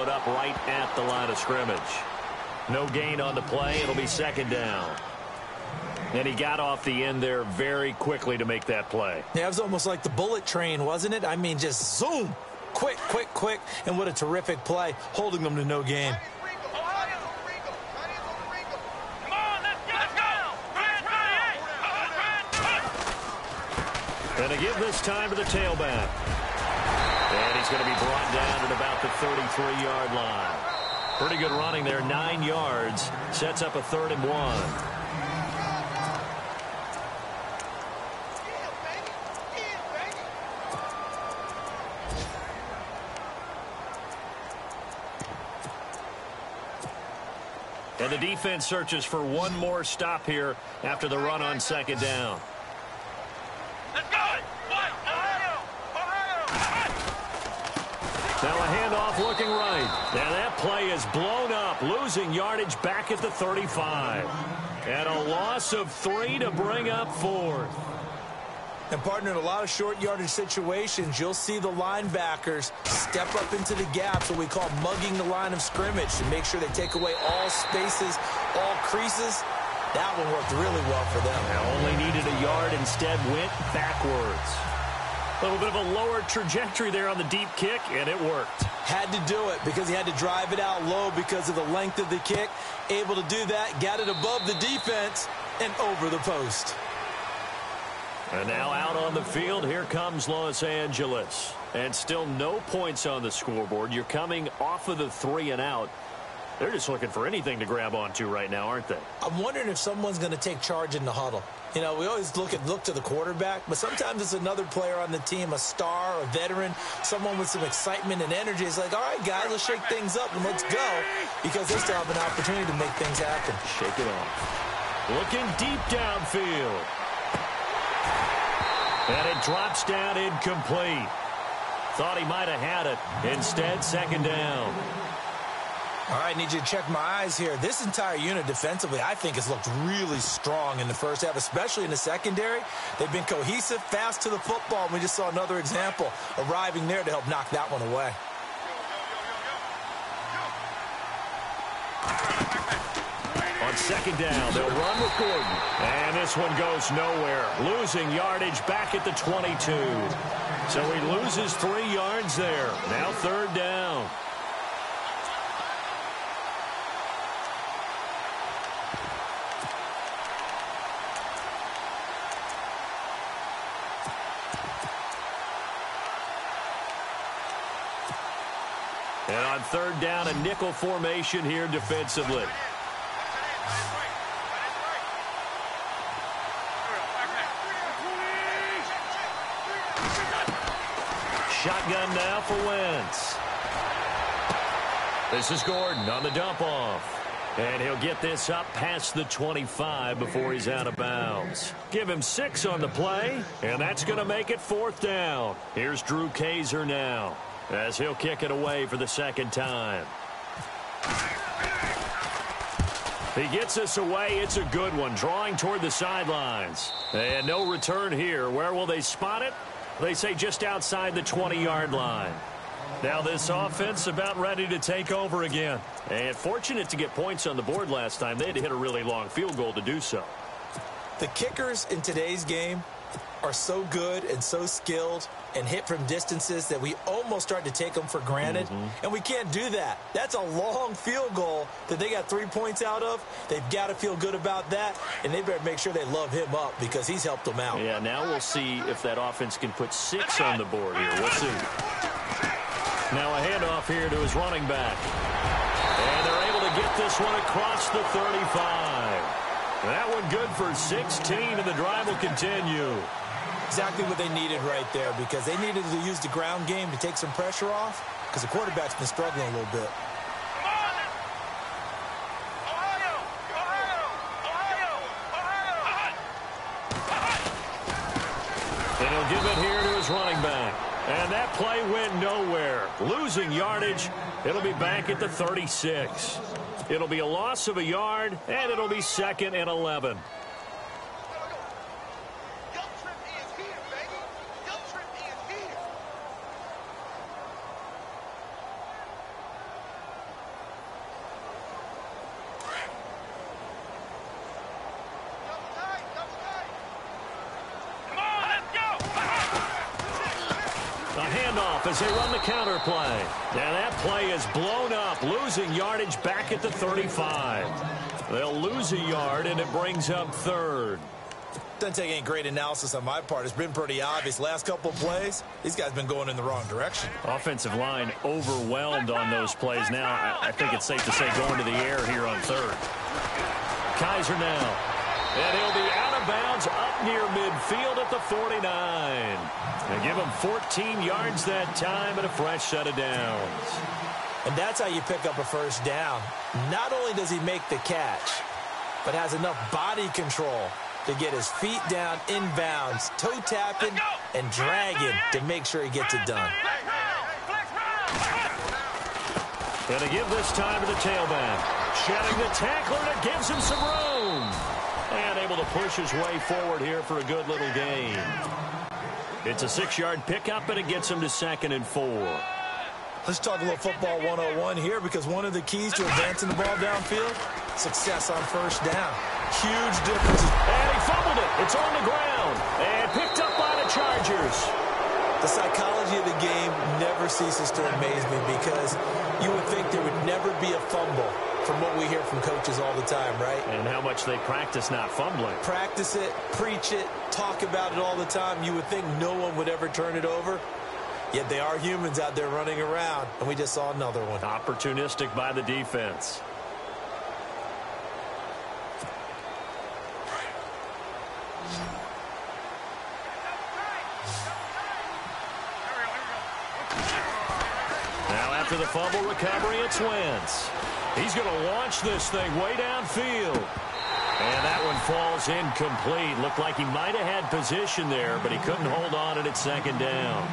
followed up right at the line of scrimmage. No gain on the play. It'll be second down. And he got off the end there very quickly to make that play. Yeah, it was almost like the bullet train, wasn't it? I mean, just zoom. Quick, quick, quick. And what a terrific play, holding them to no gain. And to give this time to the tailback. And he's going to be brought down at about the 33-yard line. Pretty good running there, 9 yards. Sets up a 3rd and 1. And the defense searches for one more stop here after the run on second down. Let's go! Now a handoff looking right. And that play is blown up, losing yardage back at the 35. And a loss of 3 to bring up 4th. And, partner, in a lot of short yardage situations, you'll see the linebackers step up into the gaps, what we call mugging the line of scrimmage, to make sure they take away all spaces, all creases. That one worked really well for them. Now only needed a yard, instead went backwards. A little bit of a lower trajectory there on the deep kick, and it worked. Had to do it because he had to drive it out low because of the length of the kick. Able to do that, got it above the defense and over the post. And now out on the field, here comes Los Angeles. And still no points on the scoreboard. You're coming off of the 3 and out. They're just looking for anything to grab onto right now, aren't they? I'm wondering if someone's going to take charge in the huddle. You know, we always look to the quarterback, but sometimes it's another player on the team, a star, a veteran, someone with some excitement and energy. It's like, all right, guys, let's shake things up and let's go, because they still have an opportunity to make things happen. Shake it off. Looking deep downfield. And it drops down incomplete. Thought he might have had it. Instead, second down. All right, need you to check my eyes here. This entire unit defensively, I think, has looked really strong in the first half, especially in the secondary. They've been cohesive, fast to the football. We just saw another example arriving there to help knock that one away. On second down, they'll run with Gordon. And this one goes nowhere. Losing yardage back at the 22. So he loses 3 yards there. Now third down. And on third down, a nickel formation here defensively. Shotgun now for Wentz. This is Gordon on the dump off. And he'll get this up past the 25 before he's out of bounds. Give him 6 on the play, and that's going to make it fourth down. Here's Drew Kaiser now, as he'll kick it away for the second time. He gets us away. It's a good one, drawing toward the sidelines. And no return here. Where will they spot it? They say just outside the 20-yard line. Now this offense about ready to take over again. And fortunate to get points on the board last time. They had to hit a really long field goal to do so. The kickers in today's game are so good and so skilled and hit from distances that we almost start to take them for granted. And we can't do that. That's a long field goal that they got 3 points out of. They've got to feel good about that, and they better make sure they love him up because he's helped them out. Yeah, now we'll see if that offense can put 6 on the board here. We'll see. Now a handoff here to his running back. And they're able to get this one across the 35. That one good for 16, and the drive will continue. Exactly what they needed right there, because they needed to use the ground game to take some pressure off, because the quarterback's been struggling a little bit. And he'll give it here to his running back. And that play went nowhere. Losing yardage. It'll be back at the 36. It'll be a loss of a yard, and it'll be 2nd and 11. handoff as they run the counter play. Now that play is blown up, losing yardage back at the 35. They'll lose a yard, and it brings up third. Doesn't take any great analysis on my part. It's been pretty obvious. Last couple of plays, these guys been going in the wrong direction. Offensive line overwhelmed on those plays. Now, I think it's safe to say going to the air here on third. Kaiser now. And he'll be out of bounds up near midfield at the 49. They give him 14 yards that time and a fresh set of downs. And that's how you pick up a first down. Not only does he make the catch, but has enough body control to get his feet down inbounds, toe tapping, and dragging to make sure he gets it done. Going to give this time to the tailback. Shedding the tackler, and it gives him some room. And able to push his way forward here for a good little gain. It's a 6-yard pickup, and it gets him to 2nd and 4. Let's talk a little football 101 here, because one of the keys to advancing the ball downfield, success on first down. Huge differences. And he fumbled it. It's on the ground. And picked up by the Chargers. The psychology of the game never ceases to amaze me, because you would think there would never be a fumble from what we hear from coaches all the time, right? And how much they practice not fumbling. Practice it, preach it, talk about it all the time. You would think no one would ever turn it over. Yet they are humans out there running around, and we just saw another one. Opportunistic by the defense. Now after the fumble recovery, it's Wentz. He's going to launch this thing way downfield. And that one falls incomplete. Looked like he might have had position there, but he couldn't hold on it at 2nd down.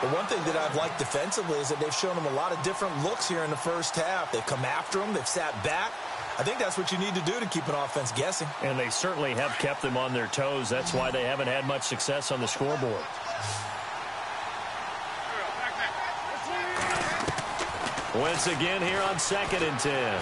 The one thing that I've liked defensively is that they've shown him a lot of different looks here in the first half. They've come after him. They've sat back. I think that's what you need to do to keep an offense guessing. And they certainly have kept them on their toes. That's why they haven't had much success on the scoreboard. Once again here on 2nd and 10.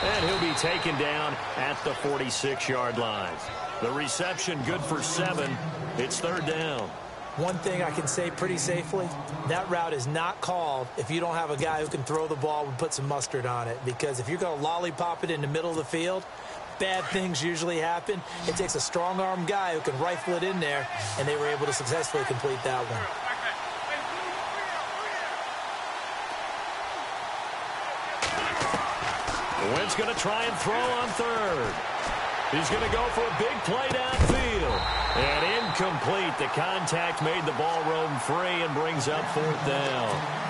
And he'll be taken down at the 46-yard line. The reception good for 7. It's 3rd down. One thing I can say pretty safely, that route is not called if you don't have a guy who can throw the ball and put some mustard on it. Because if you're going to lollipop it in the middle of the field, bad things usually happen. It takes a strong-arm guy who can rifle it in there, and they were able to successfully complete that one. Wentz going to try and throw on 3rd. He's going to go for a big play downfield. And incomplete. The contact made the ball roam free and brings up 4th down.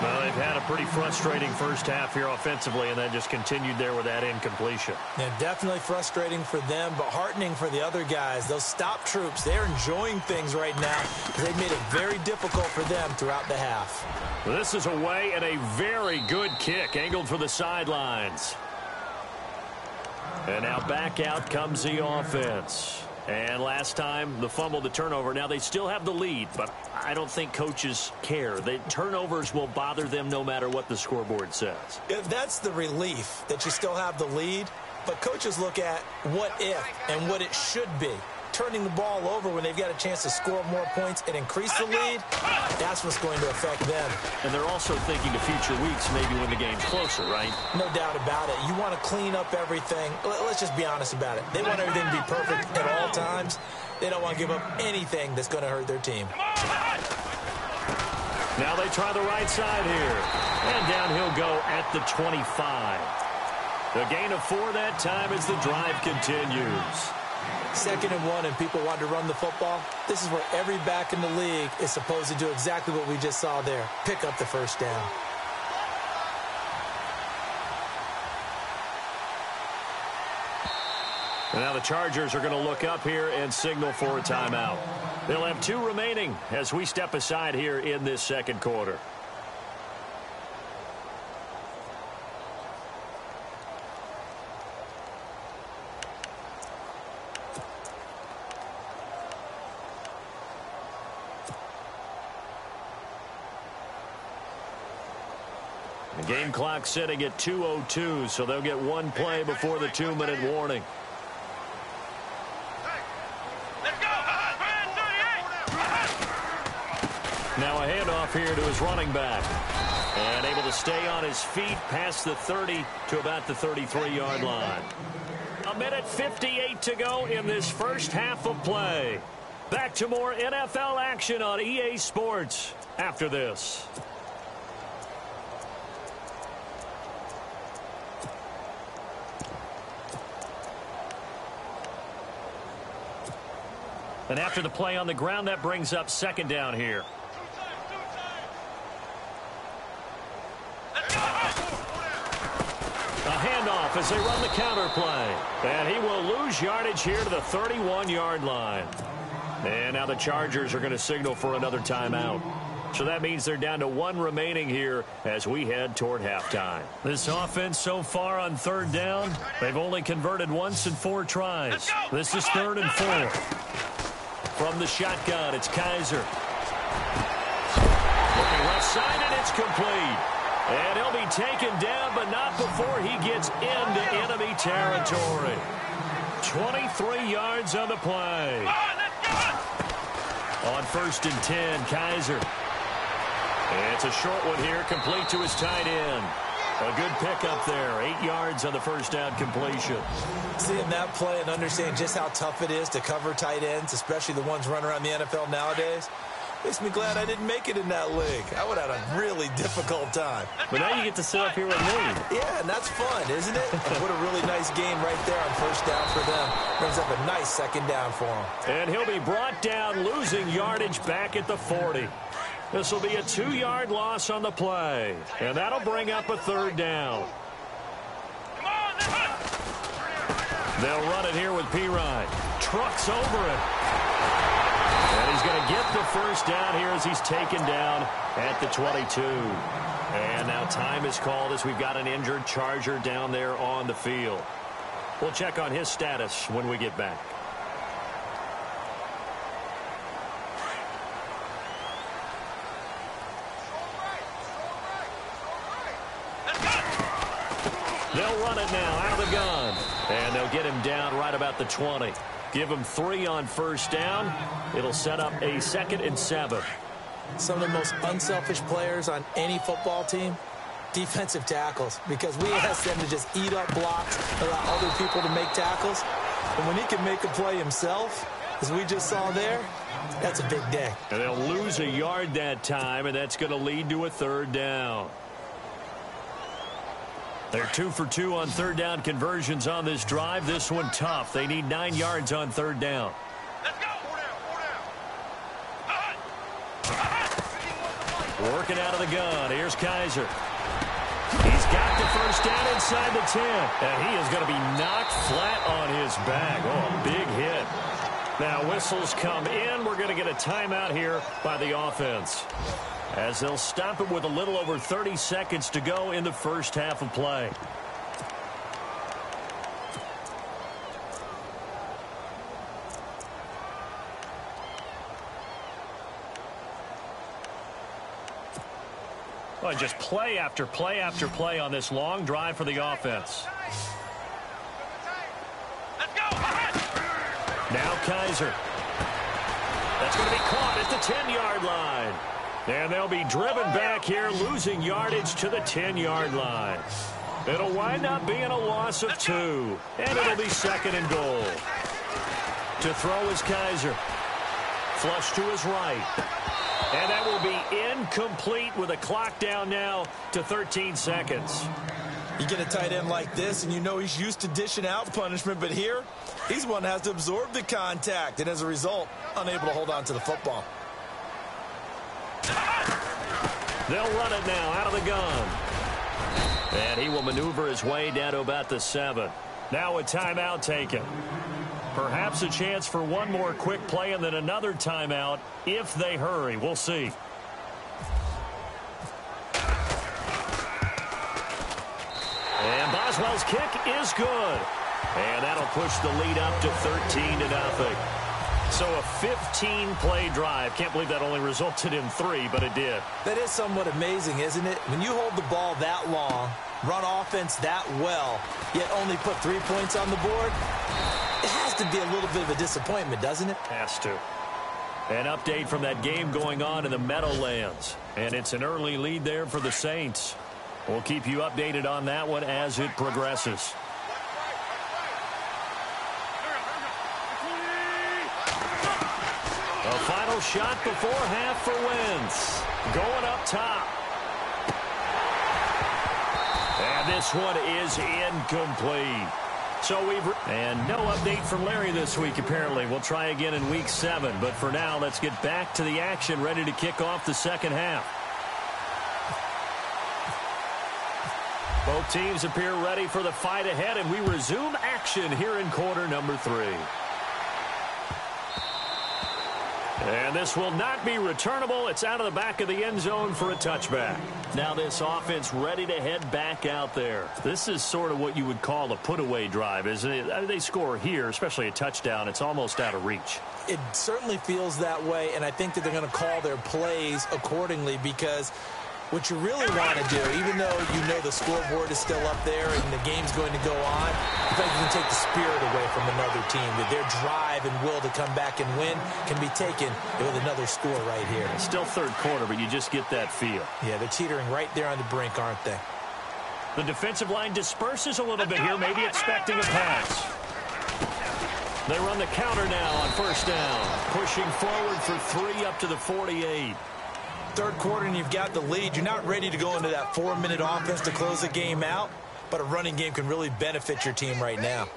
Well, they've had a pretty frustrating first half here offensively, and that just continued there with that incompletion. Yeah, definitely frustrating for them, but heartening for the other guys. Those stop troops, they're enjoying things right now. They've made it very difficult for them throughout the half. This is away and a very good kick, angled for the sidelines. And now back out comes the offense. And last time, the fumble, the turnover. Now they still have the lead, but I don't think coaches care. The turnovers will bother them no matter what the scoreboard says. That's the relief, that you still have the lead. But coaches look at what if and what it should be. Turning the ball over when they've got a chance to score more points and increase the lead, that's what's going to affect them. And they're also thinking to future weeks, maybe when the game's closer, right? No doubt about it. You want to clean up everything. Let's just be honest about it. They want everything to be perfect at all times. They don't want to give up anything that's going to hurt their team. Now they try the right side here. And down he'll go at the 25. The gain of 4 that time as the drive continues. 2nd and 1, and people want to run the football. This is where every back in the league is supposed to do exactly what we just saw there. Pick up the first down. And now the Chargers are going to look up here and signal for a timeout. They'll have 2 remaining as we step aside here in this 2nd quarter. The game clock sitting at 2:02, so they'll get 1 play before the 2-minute warning. Let's go! handoff here to his running back. And able to stay on his feet past the 30 to about the 33-yard line. 1:58 to go in this first half of play. Back to more NFL action on EA Sports after this. And after the play on the ground, that brings up second down here. A handoff as they run the counter play. And he will lose yardage here to the 31-yard line. And now the Chargers are going to signal for another timeout. So that means they're down to one remaining here as we head toward halftime. This offense so far on third down, they've only converted once in 4 tries. This is 3rd and 4. From the shotgun, it's Kaiser. Looking left side, and it's complete. And he'll be taken down, but not before he gets into enemy territory. 23 yards on the play. On 1st and 10, Kaiser. It's a short one here, complete to his tight end. A good pickup there, 8 yards on the first down completion. Seeing that play and understanding just how tough it is to cover tight ends, especially the ones running around the NFL nowadays, makes me glad I didn't make it in that league. I would have had a really difficult time. But now you get to sit up here with me. Yeah, and that's fun, isn't it? What a really nice game right there on first down for them. Brings up a nice second down for him. And he'll be brought down, losing yardage back at the 40. This will be a 2-yard loss on the play. And that'll bring up a 3rd down. They'll run it here with Pirine. Trucks over it. And he's going to get the first down here as he's taken down at the 22. And now time is called as we've got an injured Charger down there on the field. We'll check on his status when we get back. They'll run it now out of the gun. And they'll get him down right about the 20. Give him 3 on first down. It'll set up a 2nd and 7. Some of the most unselfish players on any football team, defensive tackles, because we ask them to just eat up blocks, allow other people to make tackles. And when he can make a play himself, as we just saw there, that's a big day. And they'll lose a yard that time, and that's going to lead to a 3rd down. They're 2 for 2 on 3rd down conversions on this drive. This one tough. They need 9 yards on 3rd down. Let's go. 4 down. Working out of the gun. Here's Kaiser. He's got the first down inside the 10. And he is going to be knocked flat on his back. Oh, a big hit. Now whistles come in. We're going to get a timeout here by the offense, as they'll stop it with a little over 30 seconds to go in the first half of play. Well, just play after play after play on this long drive for the offense. Let's go. Now Kaiser. That's going to be caught at the 10-yard line. And they'll be driven back here, losing yardage to the 10-yard line. It'll wind up being a loss of 2. And it'll be 2nd and goal. To throw is Kaiser. Flush to his right. And that will be incomplete with a clock down now to 13 seconds. You get a tight end like this, and you know he's used to dishing out punishment, but here, he's one that has to absorb the contact, and as a result, unable to hold on to the football. They'll run it now out of the gun. And he will maneuver his way down to about the 7. Now a timeout taken. Perhaps a chance for one more quick play and then another timeout if they hurry. We'll see. And Boswell's kick is good. And that'll push the lead up to 13-0. So a 15-play drive. Can't believe that only resulted in 3, but it did. That is somewhat amazing, isn't it? When you hold the ball that long, run offense that well, yet only put 3 points on the board, it has to be a little bit of a disappointment, doesn't it? Has to. An update from that game going on in the Meadowlands. And it's an early lead there for the Saints. We'll keep you updated on that one as it progresses. A final shot before half for Wentz. Going up top. And this one is incomplete. So and no update from Larry this week, apparently. We'll try again in Week 7. But for now, let's get back to the action, ready to kick off the second half. Both teams appear ready for the fight ahead, and we resume action here in quarter number 3. And this will not be returnable. It's out of the back of the end zone for a touchback. Now this offense ready to head back out there. This is sort of what you would call a put-away drive, isn't it? I mean, they score here, especially a touchdown. It's almost out of reach. It certainly feels that way, and I think that they're going to call their plays accordingly because what you really want to do, even though you know the scoreboard is still up there and the game's going to go on, I think you can take the spirit away from another team. That their drive and will to come back and win can be taken with another score right here. It's still third quarter, but you just get that feel. Yeah, they're teetering right there on the brink, aren't they? The defensive line disperses a little bit here, maybe expecting a pass. They run the counter now on first down, pushing forward for 3 up to the 48. Third quarter and you've got the lead. You're not ready to go into that 4-minute offense to close the game out, but a running game can really benefit your team right now.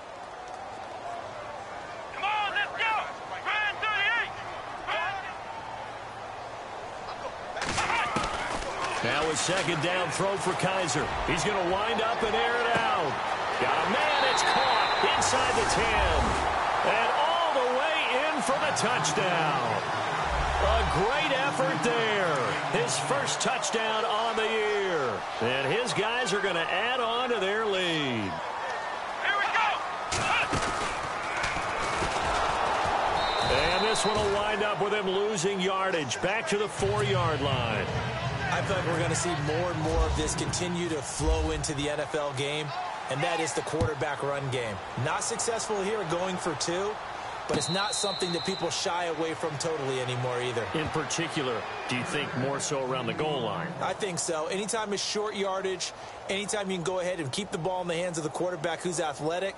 Come on, let's go. Ryan 38. Now a second down throw for Kaiser. He's going to wind up and air it out. Got a man. It's caught inside the 10. And all the way in for the touchdown. A great effort there. His first touchdown on the year. And his guys are going to add on to their lead. Here we go. And this one will wind up with him losing yardage back to the 4-yard line. I feel like we're going to see more and more of this continue to flow into the NFL game, and that is the quarterback run game. Not successful here going for 2. But it's not something that people shy away from totally anymore either. In particular, do you think more so around the goal line? I think so. Anytime it's short yardage, anytime you can go ahead and keep the ball in the hands of the quarterback who's athletic,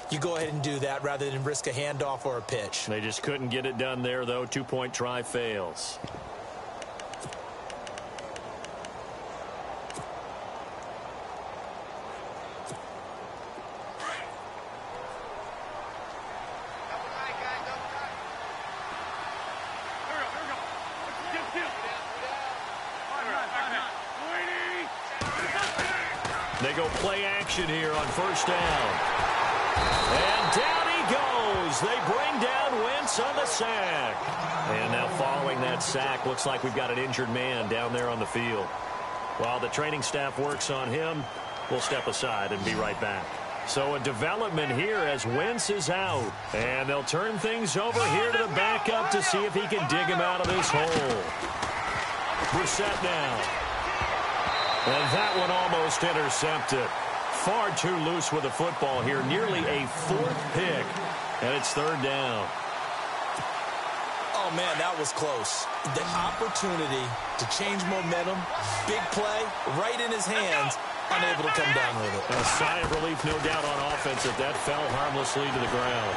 you go ahead and do that rather than risk a handoff or a pitch. They just couldn't get it done there, though. 2-point try fails. They go play action here on first down. And down he goes. They bring down Wentz on the sack. And now following that sack, looks like we've got an injured man down there on the field. While the training staff works on him, we'll step aside and be right back. So a development here as Wentz is out. And they'll turn things over here to the backup to see if he can dig him out of this hole. Brissett now. And that one almost intercepted. Far too loose with the football here. Nearly a 4th pick. And it's 3rd down. Oh, man, that was close. The opportunity to change momentum, big play, right in his hands, unable to come down with it. A sigh of relief, no doubt, on offense if that fell harmlessly to the ground.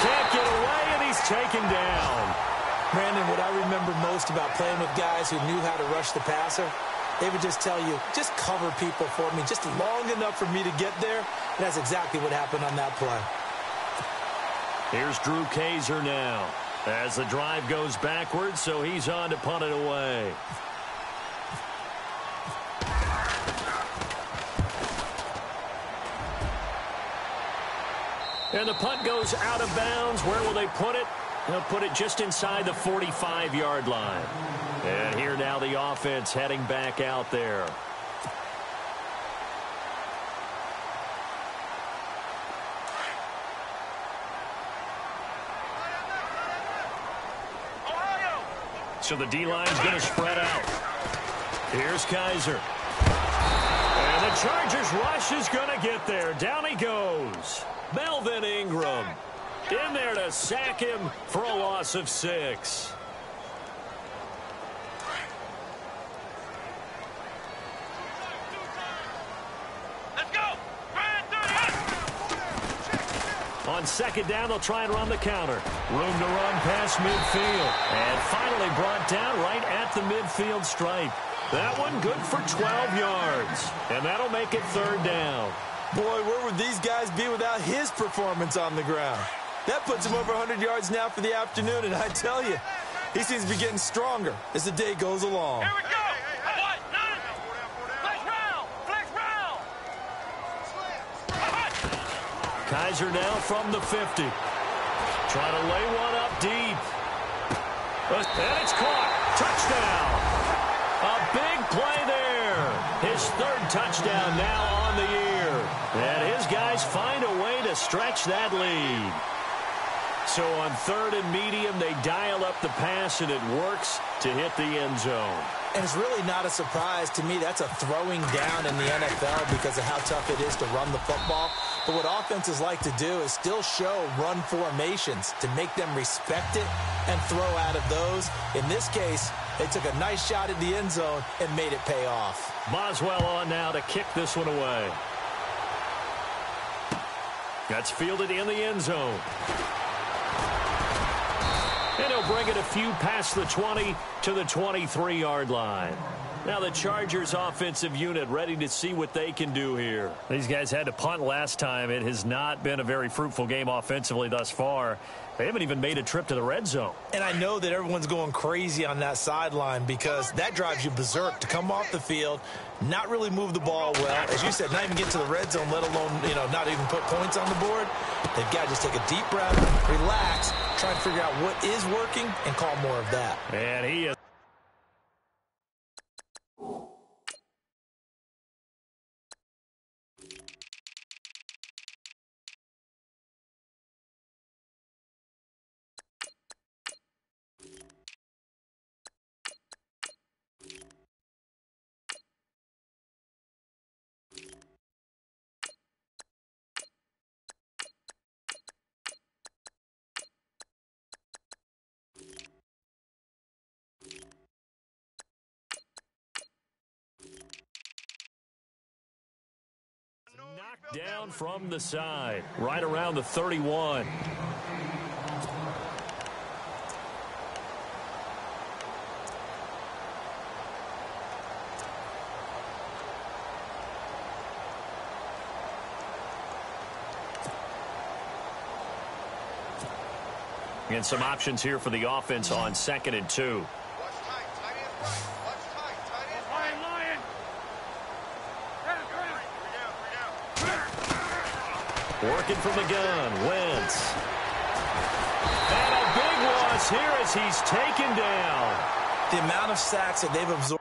Can't get away, and he's taken down. Brandon, what I remember most about playing with guys who knew how to rush the passer, they would just tell you, just cover people for me, just long enough for me to get there. And that's exactly what happened on that play. Here's Drew Kaiser now as the drive goes backwards, so he's on to punt it away. And the punt goes out of bounds. Where will they put it? They'll put it just inside the 45-yard line. And here now the offense heading back out there. So the D-line's going to spread out. Here's Kaiser. And the Chargers rush is going to get there. Down he goes. Melvin Ingram. In there to sack him for a loss of 6. Let's go. Ryan, 30. On second down, they'll try and run the counter. Room to run past midfield. And finally brought down right at the midfield stripe. That one good for 12 yards. And that'll make it third down. Boy, where would these guys be without his performance on the ground? That puts him over 100 yards now for the afternoon, and I tell you, he seems to be getting stronger as the day goes along. Here we go. What? Nine. Flex round. Kaiser now from the 50. Trying to lay one up deep. And it's caught. Touchdown. A big play there. His third touchdown now on the year. And his guys find a way to stretch that lead. So on third and medium, they dial up the pass, and it works to hit the end zone. And it's really not a surprise to me. That's a throwing down in the NFL because of how tough it is to run the football. But what offenses like to do is still show run formations to make them respect it and throw out of those. In this case, they took a nice shot at the end zone and made it pay off. Boswell on now to kick this one away. That's fielded in the end zone. And he'll bring it a few past the 20 to the 23-yard line. Now the Chargers offensive unit ready to see what they can do here. These guys had to punt last time. It has not been a very fruitful game offensively thus far. They haven't even made a trip to the red zone. And I know that everyone's going crazy on that sideline because that drives you berserk to come off the field, not really move the ball well. As you said, not even get to the red zone, let alone, not even put points on the board. They've got to just take a deep breath, relax, try to figure out what is working, and call more of that. And he is. Knocked down from the side, right around the 31. And some options here for the offense on 2nd and 2. Working from the gun, Wentz. And a big loss here as he's taken down. The amount of sacks that they've absorbed.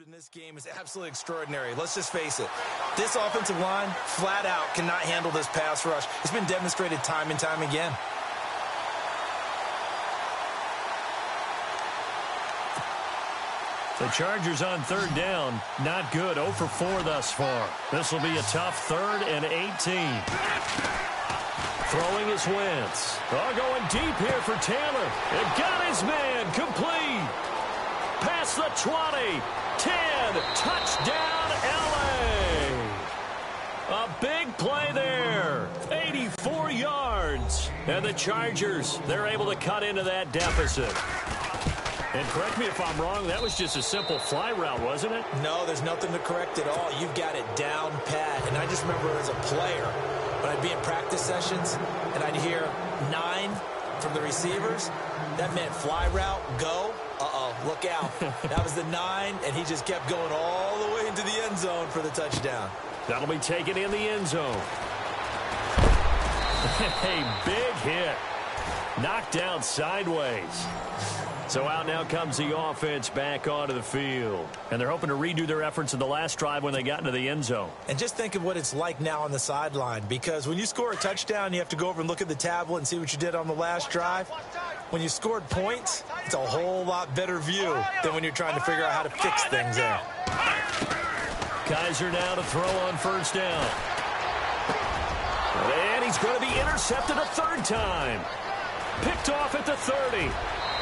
In this game is absolutely extraordinary. Let's just face it. This offensive line, flat out, cannot handle this pass rush. It's been demonstrated time and time again. The Chargers on third down, not good. 0 for 4 thus far. This will be a tough 3rd and 18. Throwing is Wentz. Going deep here for Taylor. It got his man complete. Past the 20. 10, touchdown, L.A. A big play there, 84 yards. And the Chargers, they're able to cut into that deficit. And correct me if I'm wrong, that was just a simple fly route, wasn't it? No, there's nothing to correct at all. You've got it down pat. And I just remember as a player, when I'd be in practice sessions, and I'd hear 9 from the receivers, that meant fly route, go. Uh-oh, look out. That was the 9, and he just kept going all the way into the end zone for the touchdown. That'll be taken in the end zone. A big hit. Knocked down sideways. So out now comes the offense back onto the field. And they're hoping to redo their efforts in the last drive when they got into the end zone. And just think of what it's like now on the sideline, because when you score a touchdown, you have to go over and look at the tablet and see what you did on the last drive. When you scored points, it's a whole lot better view than when you're trying to figure out how to fix things there. Kaiser now to throw on first down. And he's going to be intercepted a third time. Picked off at the 30.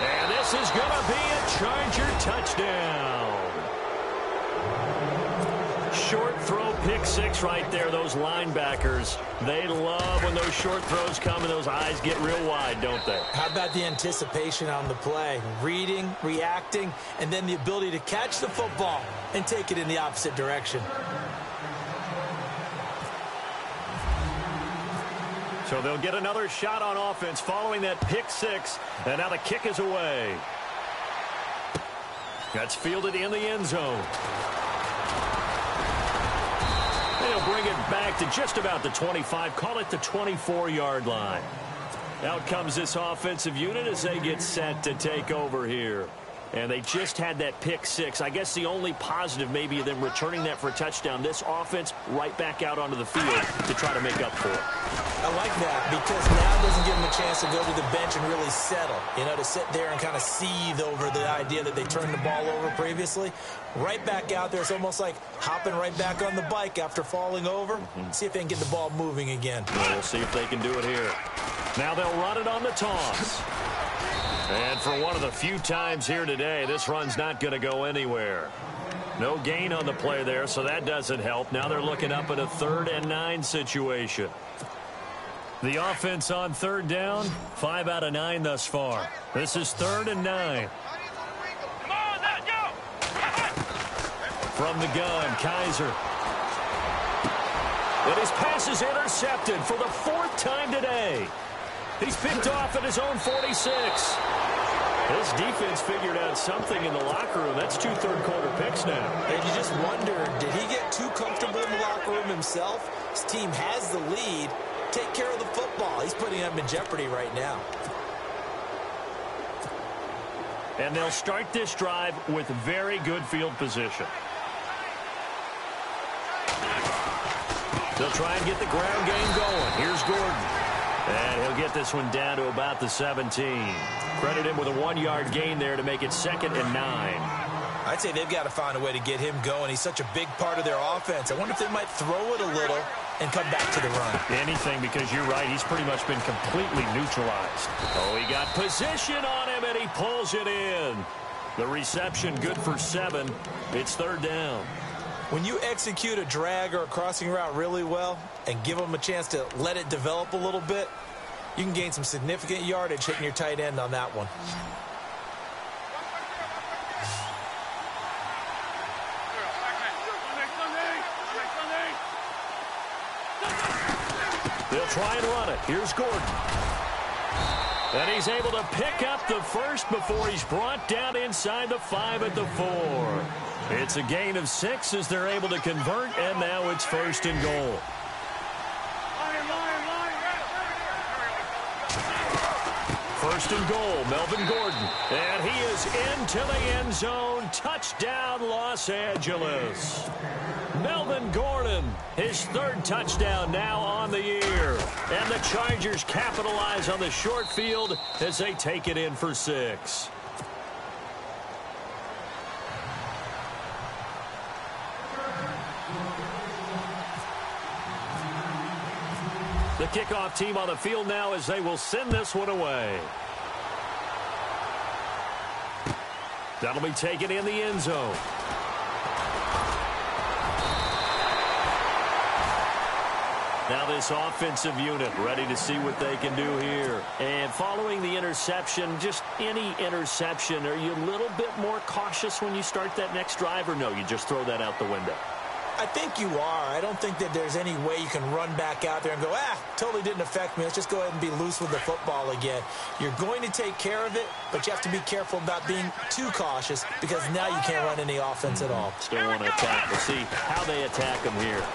And this is going to be a Charger touchdown. Short throw, pick six right there. Those linebackers, they love when those short throws come and those eyes get real wide, don't they? How about the anticipation on the play? Reading, reacting, and then the ability to catch the football and take it in the opposite direction. So they'll get another shot on offense following that pick six. And now the kick is away. That's fielded in the end zone. They'll bring it back to just about the 25. Call it the 24-yard line. Out comes this offensive unit as they get set to take over here. And they just had that pick six. I guess the only positive maybe of them returning that for a touchdown. This offense right back out onto the field to try to make up for it. I like that because now it doesn't give them a chance to go to the bench and really settle. You know, to sit there and kind of seethe over the idea that they turned the ball over previously. Right back out there. It's almost like hopping right back on the bike after falling over. See if they can get the ball moving again. Well, we'll see if they can do it here. Now they'll run it on the toss. And for one of the few times here today, this run's not going to go anywhere. No gain on the play there, so that doesn't help. Now they're looking up at a 3rd and 9 situation. The offense on third down, 5 out of 9 thus far. This is 3rd and 9. Come on, now, go! From the gun, Kaiser. And his pass is intercepted for the 4th time today. He's picked off at his own 46. This defense figured out something in the locker room. That's 2 third-quarter picks now. And you just wonder, did he get too comfortable in the locker room himself? His team has the lead. Take care of the football. He's putting them in jeopardy right now. And they'll start this drive with very good field position. They'll try and get the ground game going. Here's Gordon. And he'll get this one down to about the 17. Credit him with a 1-yard gain there to make it 2nd and 9. I'd say they've got to find a way to get him going. He's such a big part of their offense. I wonder if they might throw it a little and come back to the run. Anything, because you're right. He's pretty much been completely neutralized. Oh, he got position on him, and he pulls it in. The reception good for 7. It's 3rd down. When you execute a drag or a crossing route really well and give them a chance to let it develop a little bit, you can gain some significant yardage hitting your tight end on that one. They'll try and run it. Here's Gordon. And he's able to pick up the first before he's brought down inside the 5 at the 4. It's a gain of 6 as they're able to convert, and now it's 1st and goal. First and goal, Melvin Gordon. And he is into the end zone. Touchdown, Los Angeles. Melvin Gordon, his 3rd touchdown now on the year. And the Chargers capitalize on the short field as they take it in for 6. The kickoff team on the field now as they will send this one away. That'll be taken in the end zone. Now this offensive unit ready to see what they can do here. And following the interception, just any interception, are you a little bit more cautious when you start that next drive, or no, you just throw that out the window? I think you are. I don't think that there's any way you can run back out there and go, totally didn't affect me. Let's just go ahead and be loose with the football again. You're going to take care of it, but you have to be careful about being too cautious because now you can't run any offense at all. Still want to attack. We'll see how they attack them here.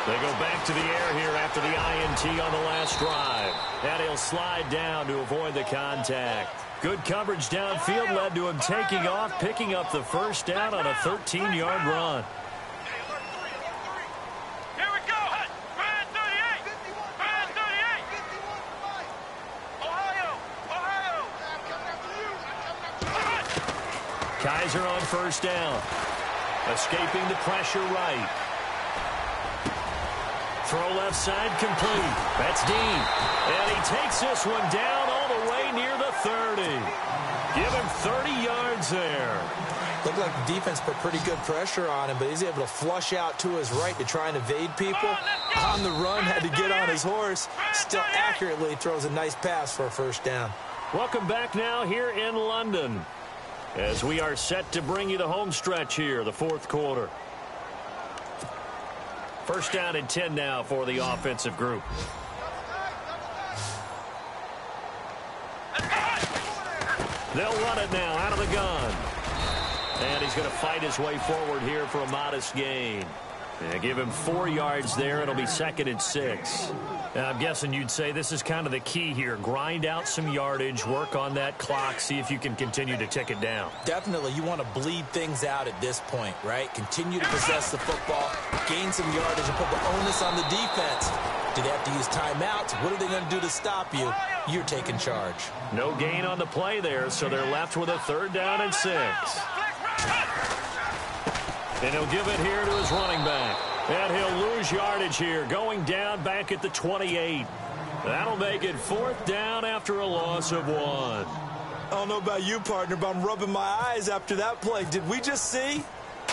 They go back to the air here after the INT on the last drive. And he'll slide down to avoid the contact. Good coverage downfield led to him taking off, picking up the first down on a 13-yard run. Here we go. Man 38. Man 38. Ohio. Kaiser on first down. Escaping the pressure right. Throw left side complete. That's Dean. And he takes this one down all the way near the 30. Give him 30 yards there. Looked like the defense put pretty good pressure on him, but he's able to flush out to his right to try and evade people. On the run, had to get on his horse. Still accurately throws a nice pass for a first down. Welcome back now here in London, as we are set to bring you the home stretch here, the fourth quarter. First down and 10 now for the offensive group. They'll run it now out of the gun. And he's going to fight his way forward here for a modest gain. Yeah, give him 4 yards there. It'll be 2nd and 6. I'm guessing you'd say this is kind of the key here. Grind out some yardage, work on that clock, see if you can continue to tick it down. Definitely, you want to bleed things out at this point, right? Continue to possess the football, gain some yardage, and put the onus on the defense. Do they have to use timeouts? What are they going to do to stop you? You're taking charge. No gain on the play there, so they're left with a 3rd down and 6. And he'll give it here to his running back. And he'll lose yardage here, going down back at the 28. That'll make it 4th down after a loss of 1. I don't know about you, partner, but I'm rubbing my eyes after that play. Did we just see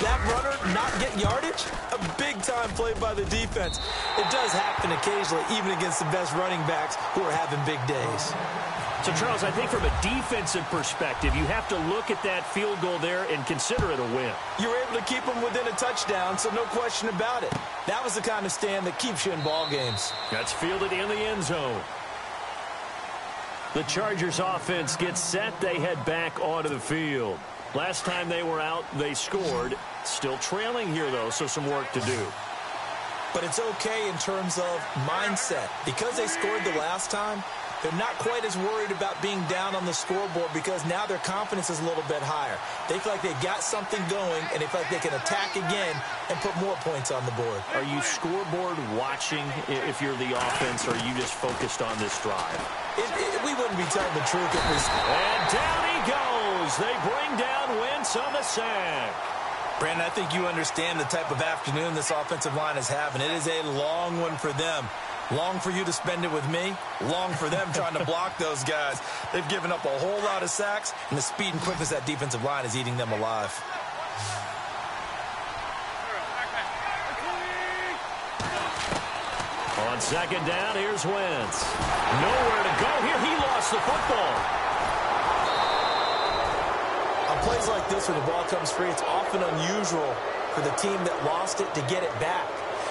that runner not get yardage? A big-time play by the defense. It does happen occasionally, even against the best running backs who are having big days. So, Charles, I think from a defensive perspective, you have to look at that field goal there and consider it a win. You were able to keep them within a touchdown, so no question about it. That was the kind of stand that keeps you in ball games. That's fielded in the end zone. The Chargers offense gets set. They head back onto the field. Last time they were out, they scored. Still trailing here, though, so some work to do. But it's okay in terms of mindset. Because they scored the last time, they're not quite as worried about being down on the scoreboard because now their confidence is a little bit higher. They feel like they've got something going, and they feel like they can attack again and put more points on the board. Are you scoreboard watching if you're the offense, or are you just focused on this drive? We wouldn't be telling the truth if we... And down he goes. They bring down Wentz on the sack. Brandon, I think you understand the type of afternoon this offensive line is having. It is a long one for them. Long for you to spend it with me. Long for them trying to block those guys. They've given up a whole lot of sacks, and the speed and quickness of that defensive line is eating them alive. On 2nd down, here's Wentz. Nowhere to go here. He lost the football. On plays like this, when the ball comes free, it's often unusual for the team that lost it to get it back.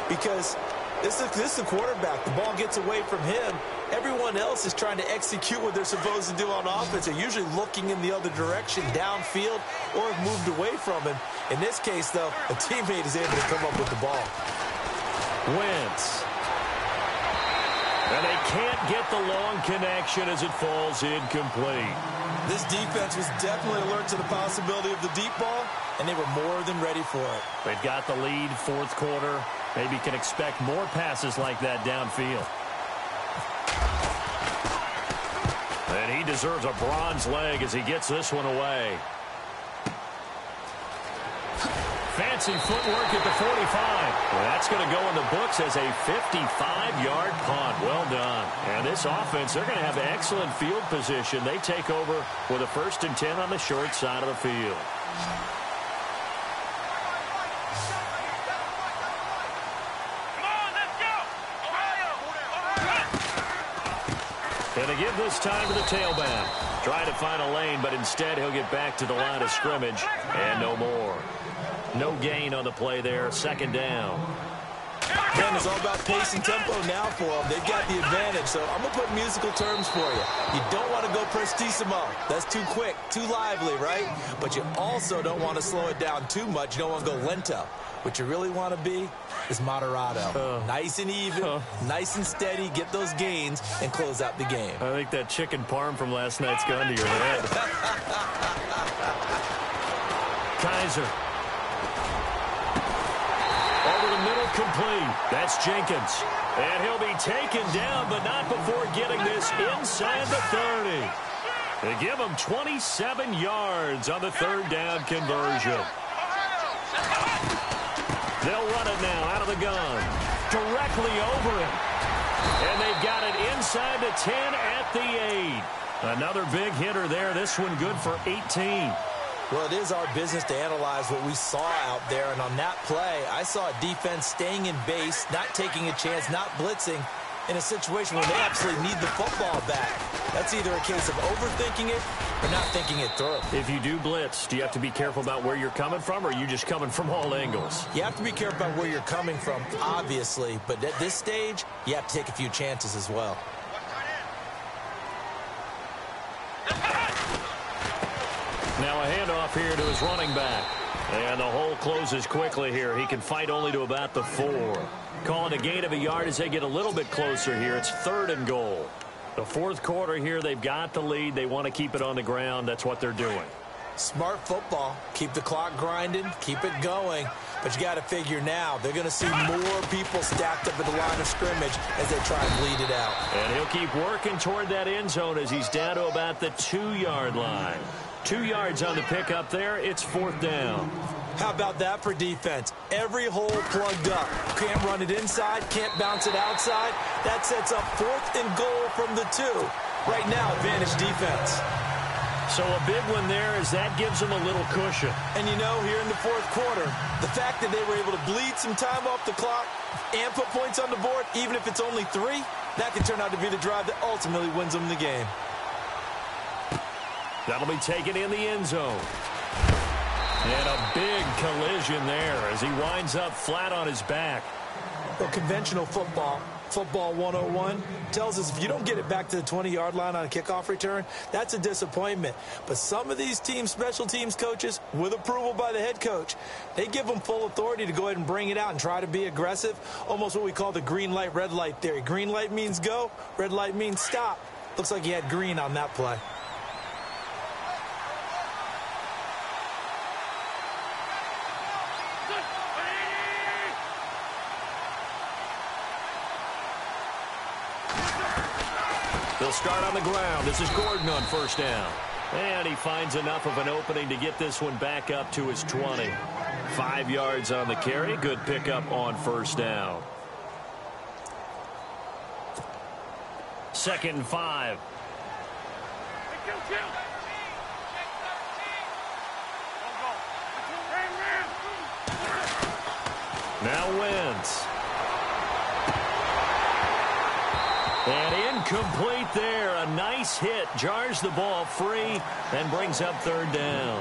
Because this is the quarterback. The ball gets away from him. Everyone else is trying to execute what they're supposed to do on offense. They're usually looking in the other direction, downfield, or have moved away from him. In this case, though, a teammate is able to come up with the ball. Wentz. And they can't get the long connection as it falls incomplete. This defense was definitely alert to the possibility of the deep ball, and they were more than ready for it. They've got the lead, 4th quarter. Maybe can expect more passes like that downfield. And he deserves a bronze leg as he gets this one away. Fancy footwork at the 45. Well, that's going to go in the books as a 55-yard punt. Well done. And this offense, they're going to have excellent field position. They take over with a 1st and 10 on the short side of the field. And to give this time to the tailback. Trying to find a lane, but instead he'll get back to the line of scrimmage and no more. No gain on the play there. 2nd down. Here we Man, it's all about pace and tempo now for them. They've got the advantage, so I'm going to put musical terms for you. You don't want to go prestissimo. That's too quick, too lively, right? But you also don't want to slow it down too much. You don't want to go lento. What you really want to be is moderato. Nice and even, nice and steady, get those gains, and close out the game. I think that chicken parm from last night's gone to your head. Kaiser. Over the middle, complete. That's Jenkins. And he'll be taken down, but not before getting this inside the 30. They give him 27 yards on the third down conversion. They'll run it now out of the gun. Directly over him. And they've got it inside the 10 at the 8. Another big hitter there. This one good for 18. Well, it is our business to analyze what we saw out there. And on that play, I saw a defense staying in base, not taking a chance, not blitzing, in a situation where they absolutely need the football back. That's either a case of overthinking it or not thinking it through. If you do blitz, do you have to be careful about where you're coming from, or are you just coming from all angles? You have to be careful about where you're coming from, obviously. But at this stage, you have to take a few chances as well. Now a handoff here to his running back. And the hole closes quickly here. He can fight only to about the 4. Calling a gain of a yard as they get a little bit closer here. It's 3rd and goal. The fourth quarter here, they've got the lead. They want to keep it on the ground. That's what they're doing. Smart football. Keep the clock grinding. Keep it going. But you got to figure now, they're going to see more people stacked up at the line of scrimmage as they try and bleed it out. And he'll keep working toward that end zone as he's down to about the 2-yard line. 2 yards on the pickup there. It's 4th down. How about that for defense? Every hole plugged up. Can't run it inside, can't bounce it outside. That sets up 4th and goal from the 2. Right now, advantage defense. So a big one there as that gives them a little cushion. And you know, here in the fourth quarter, the fact that they were able to bleed some time off the clock and put points on the board, even if it's only 3, that could turn out to be the drive that ultimately wins them the game. That'll be taken in the end zone. And a big collision there as he winds up flat on his back. Well, conventional football 101, tells us if you don't get it back to the 20-yard line on a kickoff return, that's a disappointment. But some of these teams, special teams coaches, with approval by the head coach, they give them full authority to go ahead and bring it out and try to be aggressive, almost what we call the green light, red light theory. Green light means go, red light means stop. Looks like he had green on that play. They'll start on the ground. This is Gordon on first down. And he finds enough of an opening to get this one back up to his 20. 5 yards on the carry. Good pickup on first down. 2nd and 5. Now Wentz. And incomplete there. A nice hit. Jars the ball free and brings up 3rd down.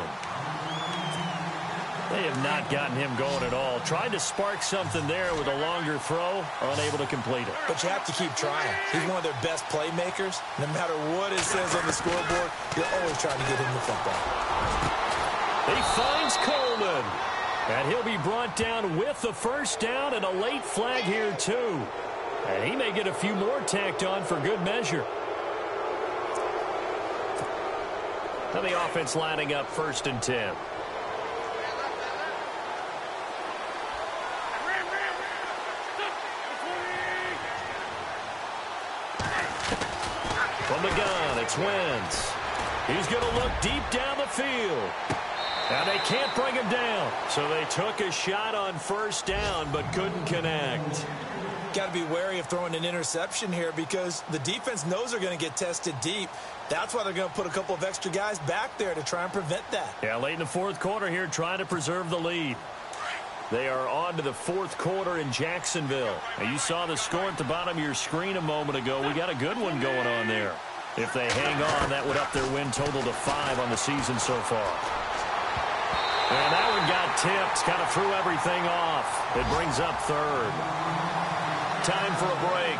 They have not gotten him going at all. Tried to spark something there with a longer throw. Unable to complete it. But you have to keep trying. He's one of their best playmakers. No matter what it says on the scoreboard, you're always trying to get him the football. He finds Coleman. And he'll be brought down with the first down and a late flag here too. And he may get a few more tacked on for good measure. Now the offense lining up 1st and 10. From the gun, it's Wentz. He's going to look deep down the field. And they can't bring him down. So they took a shot on first down but couldn't connect. Got to be wary of throwing an interception here because the defense knows they're going to get tested deep. That's why they're going to put a couple of extra guys back there to try and prevent that. Yeah, late in the fourth quarter here trying to preserve the lead. They are on to the fourth quarter in Jacksonville. And you saw the score at the bottom of your screen a moment ago. We got a good one going on there. If they hang on, that would up their win total to 5 on the season so far. And that one got tipped, kind of threw everything off. It brings up 3rd. Time for a break.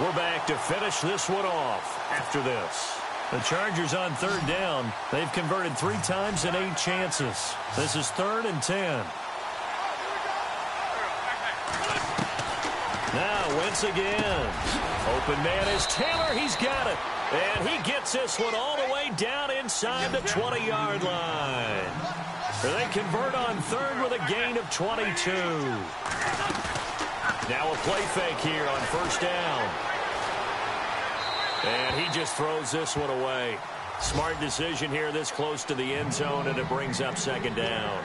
We're back to finish this one off after this. The Chargers on third down. They've converted 3 times in 8 chances. This is 3rd and 10. Now Wentz again. Open man is Taylor. He's got it. And he gets this one all the way down inside the 20-yard line. They convert on third with a gain of 22. Now a play fake here on first down. And he just throws this one away. Smart decision here this close to the end zone, and it brings up second down.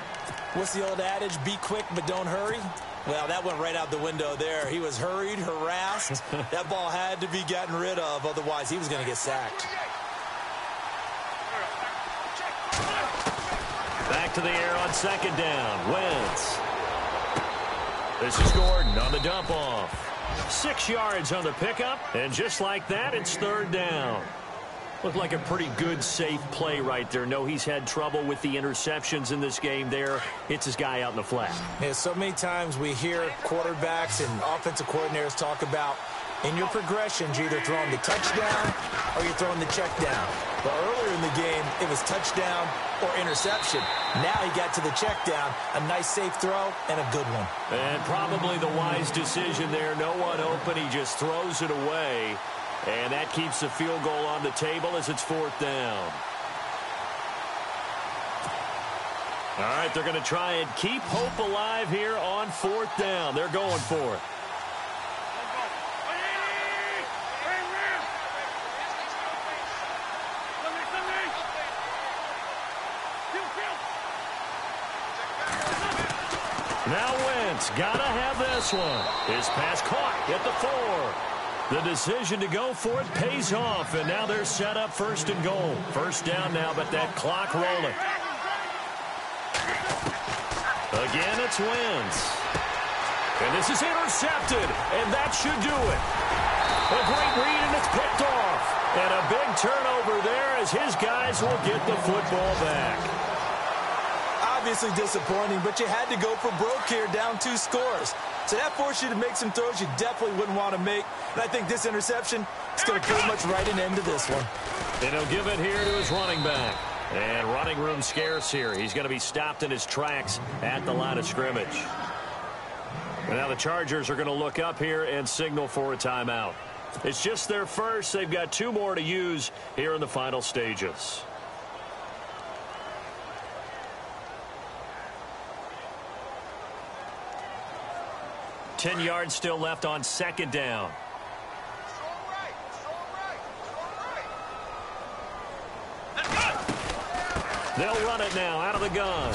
What's the old adage? Be quick, but don't hurry. Well, that went right out the window there. He was hurried, harassed. That ball had to be gotten rid of. Otherwise, he was going to get sacked. Back to the air on second down. Wentz. This is Gordon on the dump off. 6 yards on the pickup, and just like that, it's third down. Looked like a pretty good, safe play right there. No, he's had trouble with the interceptions in this game there. Hits his guy out in the flat. Yeah, so many times we hear quarterbacks and offensive coordinators talk about in your progressions, you're either throwing the touchdown or you're throwing the check down. But earlier in the game, it was touchdown or interception. Now he got to the check down, a nice safe throw, and a good one. And probably the wise decision there. No one open. He just throws it away. And that keeps the field goal on the table as it's fourth down. All right, they're going to try and keep hope alive here on fourth down. They're going for it. Now Wentz, gotta have this one. His pass caught at the 4. The decision to go for it pays off, and now they're set up first and goal. First down now, but that clock rolling. Again, it's Wentz. And this is intercepted, and that should do it. A great read, and it's picked off. And a big turnover there as his guys will get the football back. Obviously disappointing, but you had to go for broke here, down 2 scores. So that forced you to make some throws you definitely wouldn't want to make. And I think this interception is going to pretty much write an end to this one. And he'll give it here to his running back. And running room scarce here. He's going to be stopped in his tracks at the line of scrimmage. And now the Chargers are going to look up here and signal for a timeout. It's just their first. They've got 2 more to use here in the final stages. Ten yards still left on second down. They'll run it now out of the gun.